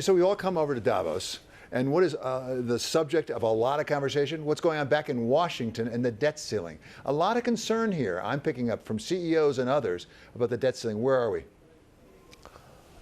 So we all come over to Davos, and what is the subject of a lot of conversation? What's going on back in Washington and the debt ceiling? A lot of concern here. I'm picking up from CEOs and others about the debt ceiling. Where are we?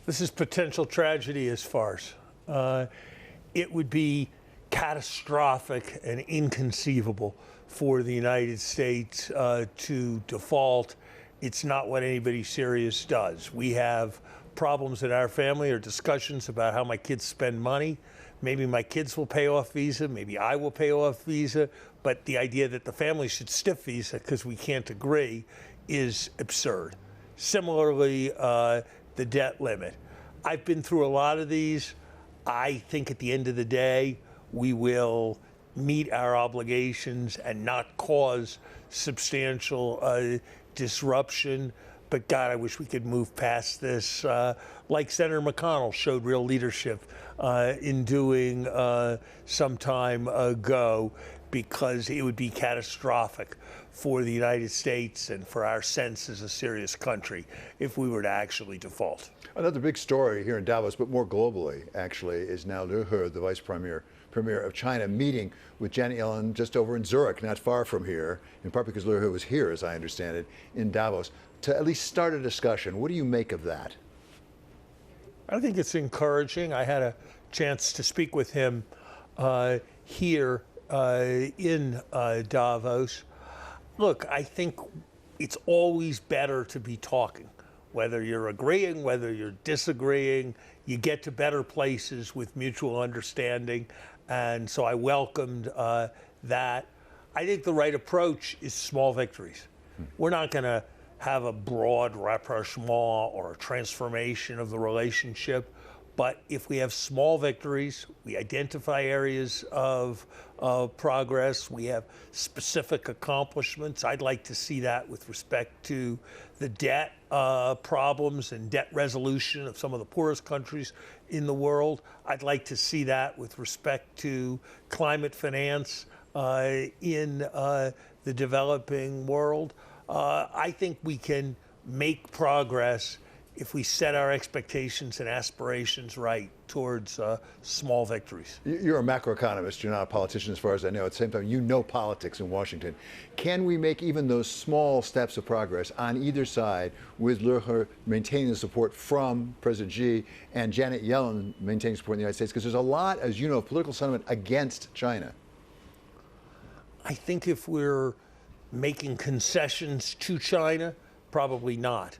This is potential tragedy as farce. It would be catastrophic and inconceivable for the United States to default. It's not what anybody serious does. We have problems in our family or discussions about how my kids spend money. Maybe my kids will pay off Visa, maybe I will pay off Visa, but the idea that the family should stiff Visa because we can't agree is absurd. Similarly, the debt limit. I've been through a lot of these. I think at the end of the day, we will meet our obligations and not cause substantial disruption. But God, I wish we could move past this, like Senator McConnell showed real leadership in doing some time ago, because it would be catastrophic for the United States and for our sense as a serious country if we were to actually default. Another big story here in Davos, but more globally, actually, is now Liu He, the vice premier of China, meeting with Janet Yellen just over in Zurich, not far from here, in part because Liu He was here, as I understand it, in Davos, to at least start a discussion. What do you make of that? I think it's encouraging. I had a chance to speak with him here in Davos. Look, I think it's always better to be talking. Whether you're agreeing, whether you're disagreeing, you get to better places with mutual understanding. And so I welcomed that. I think the right approach is small victories. We're not going to have a broad rapprochement or a transformation of the relationship. But if we have small victories, we identify areas of progress, we have specific accomplishments. I'd like to see that with respect to the debt problems and debt resolution of some of the poorest countries in the world. I'd like to see that with respect to climate finance in the developing world. I think we can make progress if we set our expectations and aspirations right towards small victories. You're a macroeconomist, you're not a politician as far as I know. At the same time, you know politics in Washington. Can we make even those small steps of progress on either side, with Liu He maintaining the support from President Xi and Janet Yellen maintaining support in the United States? Because there's a lot, as you know, of political sentiment against China. I think if we're making concessions to China, probably not.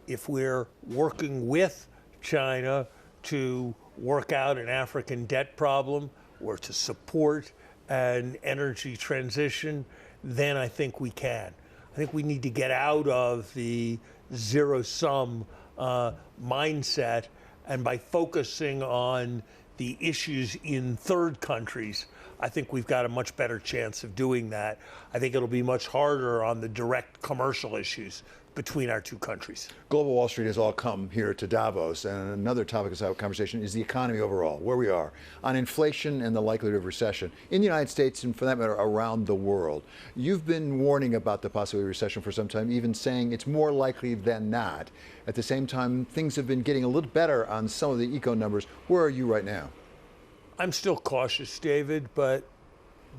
If we're working with China to work out an African debt problem or to support an energy transition, then I think we can. I think we need to get out of the zero-sum mindset, and by focusing on the issues in third countries, I think we've got a much better chance of doing that. I think it'll be much harder on the direct commercial issues between our two countries. Global Wall Street has all come here to Davos, and another topic of conversation is the economy overall, where we are on inflation and the likelihood of recession in the United States and, for that matter, around the world. You've been warning about the possibility of recession for some time, even saying it's more likely than not. At the same time, things have been getting a little better on some of the eco numbers. Where are you right now? I'm still cautious, David, but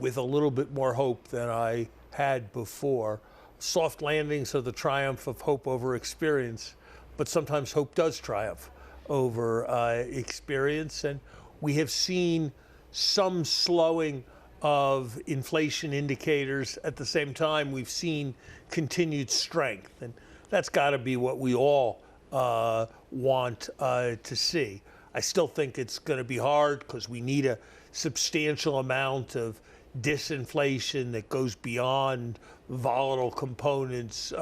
with a little bit more hope than I had before. Soft landings are the triumph of hope over experience, but sometimes hope does triumph over experience. And we have seen some slowing of inflation indicators. At the same time, we've seen continued strength. And that's got to be what we all want to see. I still think it's going to be hard because we need a substantial amount of disinflation that goes beyond volatile components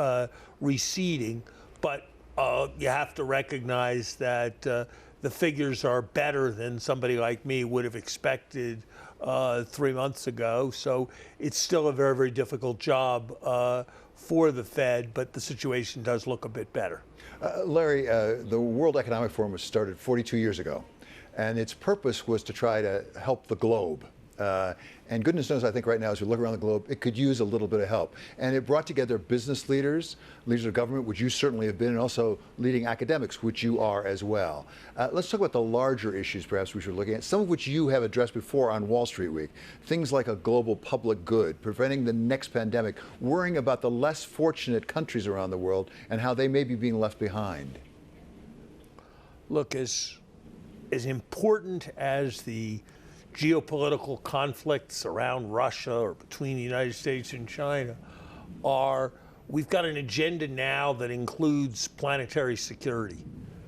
receding. But you have to recognize that the figures are better than somebody like me would have expected 3 months ago. So it's still a very, very difficult job for the Fed, but the situation does look a bit better. Larry, the World Economic Forum was started 42 years ago, and its purpose was to try to help the globe And goodness knows, I think right now, as we look around the globe, it could use a little bit of help. And it brought together business leaders, leaders of government, which you certainly have been, and also leading academics, which you are as well. Let's talk about the larger issues, perhaps, we should look at, some of which you have addressed before on Wall Street Week. Things like a global public good, preventing the next pandemic, worrying about the less fortunate countries around the world and how they may be being left behind. Look, as important as the geopolitical conflicts around Russia or between the United States and China are, we've got an agenda now that includes planetary security.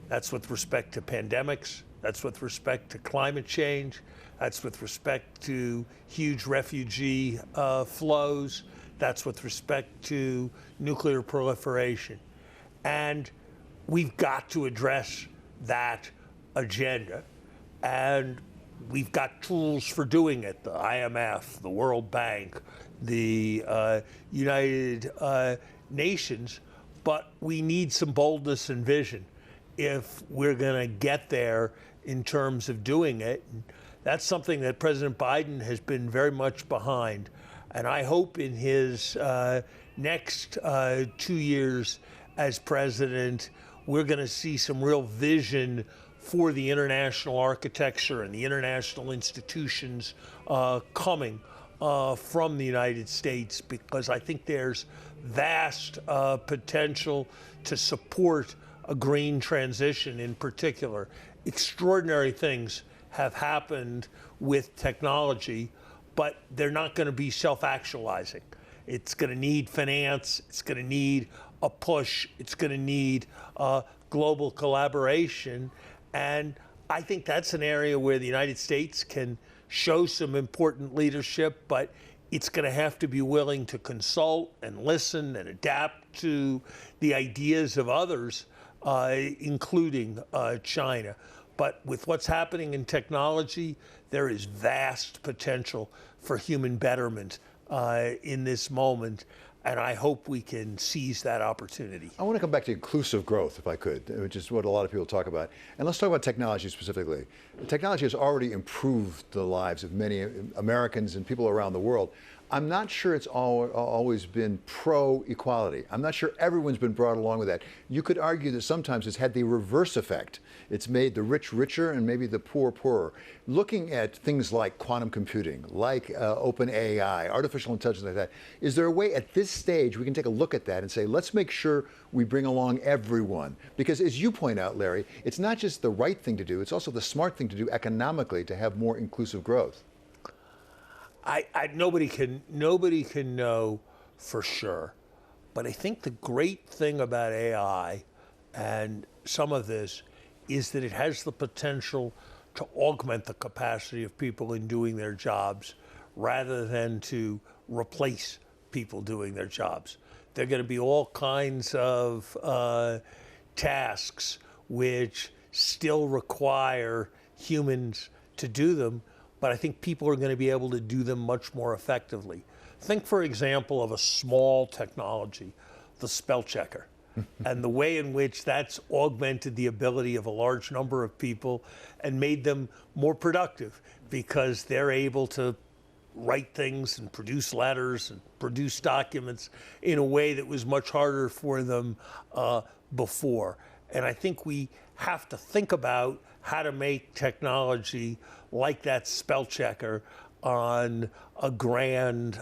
That's with respect to pandemics, that's with respect to climate change, that's with respect to huge refugee flows, that's with respect to nuclear proliferation. And we've got to address that agenda. And we've got tools for doing it, the IMF, the World Bank, the United Nations, but we need some boldness and vision if we're going to get there in terms of doing it. And that's something that President Biden has been very much behind. And I hope in his next 2 years as president, we're going to see some real vision for the international architecture and the international institutions coming from the United States, because I think there's vast potential to support a green transition in particular. Extraordinary things have happened with technology, but they're not going to be self-actualizing. It's going to need finance, it's going to need a push, it's going to need global collaboration. And I think that's an area where the United States can show some important leadership, but it's going to have to be willing to consult and listen and adapt to the ideas of others, including China. But with what's happening in technology, there is vast potential for human betterment in this moment. And I hope we can seize that opportunity. I want to come back to inclusive growth, if I could, which is what a lot of people talk about. And let's talk about technology specifically. Technology has already improved the lives of many Americans and people around the world. I'm not sure it's always been pro-equality. I'm not sure everyone's been brought along with that. You could argue that sometimes it's had the reverse effect. It's made the rich richer and maybe the poor poorer. Looking at things like quantum computing, like open AI, artificial intelligence like that, is there a way at this stage we can take a look at that and say, let's make sure we bring along everyone? Because as you point out, Larry, it's not just the right thing to do, it's also the smart thing to do economically to have more inclusive growth. Nobody can know for sure, but I think the great thing about AI and some of this is that it has the potential to augment the capacity of people in doing their jobs rather than to replace people doing their jobs. There are going to be all kinds of tasks which still require humans to do them, but I think people are going to be able to do them much more effectively. Think, for example, of a small technology, the spell checker, and the way in which that's augmented the ability of a large number of people and made them more productive because they're able to write things and produce letters and produce documents in a way that was much harder for them before. And I think we have to think about how to make technology like that spell checker on a grand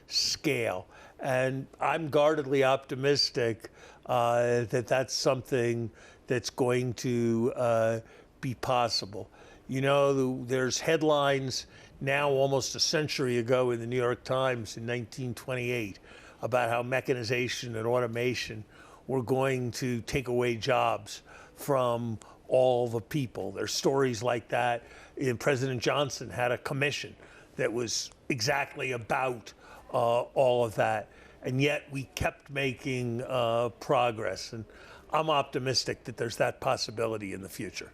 scale. And I'm guardedly optimistic that that's something that's going to be possible. You know, there's headlines now almost a century ago in the New York Times in 1928 about how mechanization and automation were going to take away jobs from all the people. There's stories like that. And President Johnson had a commission that was exactly about all of that. And yet we kept making progress. And I'm optimistic that there's that possibility in the future.